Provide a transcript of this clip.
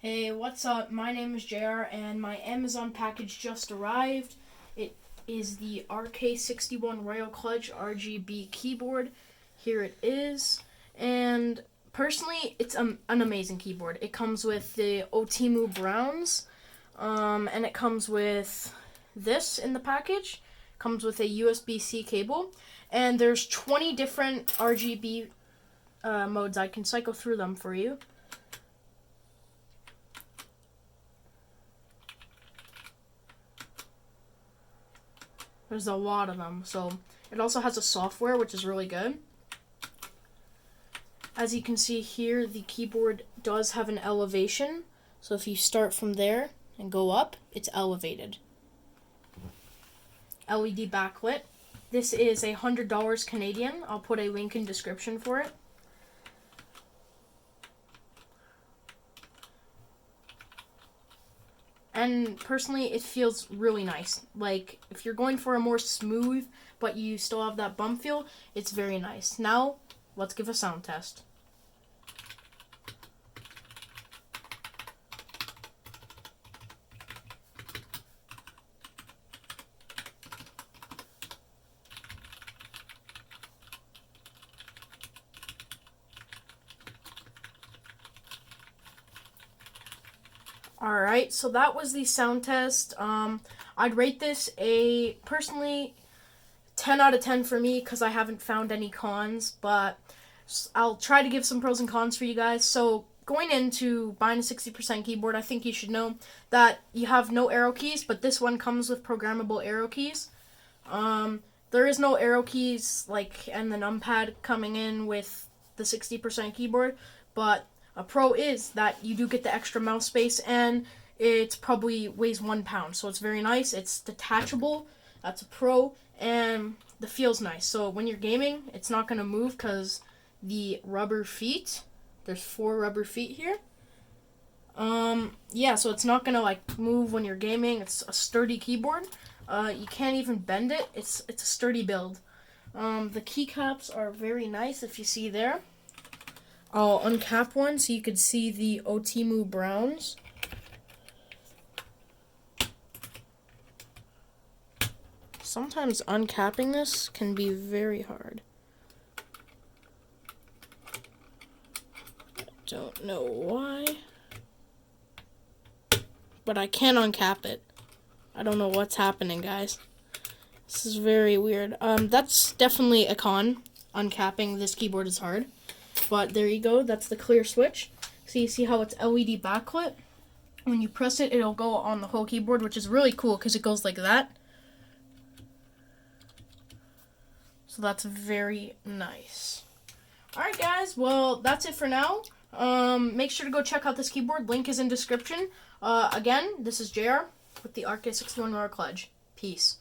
Hey, what's up? My name is JR and my Amazon package just arrived. It is the Rk61 Royal Kludge RGB keyboard. Here it is. And personally, it's an amazing keyboard. It comes with the Otimu Browns, and it comes with this in the package. It comes with a USB-C cable, and there's 20 different RGB modes. I can cycle through them for you. There's a lot of them. So it also has a software, which is really good. As you can see here, the keyboard does have an elevation. So if you start from there and go up, it's elevated. LED backlit. This is $100 Canadian. I'll put a link in description for it. And personally, it feels really nice. Like, if you're going for a more smooth, but you still have that bump feel, it's very nice. Now, let's give a sound test. Alright, so that was the sound test. I'd rate this personally 10 out of 10 for me because I haven't found any cons, but I'll try to give some pros and cons for you guys. So going into buying a 60% keyboard, I think you should know that you have no arrow keys, but this one comes with programmable arrow keys. There is no arrow keys and the numpad coming in with the 60% keyboard, but a pro is that you do get the extra mouse space, and it probably weighs 1 pound, so it's very nice. It's detachable. That's a pro, and the feel's nice. So when you're gaming, it's not going to move because the rubber feet, there's 4 rubber feet here. Yeah, so it's not going to move when you're gaming. It's a sturdy keyboard. You can't even bend it. It's a sturdy build. The keycaps are very nice, if you see there. I'll uncap one so you could see the Otimu Browns. Sometimes uncapping this can be very hard. I don't know why, but I can uncap it. I don't know what's happening, guys. This is very weird. That's definitely a con. Uncapping this keyboard is hard. But there you go, that's the clear switch. So you see how it's LED backlit? When you press it, it'll go on the whole keyboard, which is really cool because it goes like that. So that's very nice. Alright guys, well that's it for now. Make sure to go check out this keyboard. Link is in description. Again, this is JR with the Rk61 Royal Kludge. Peace.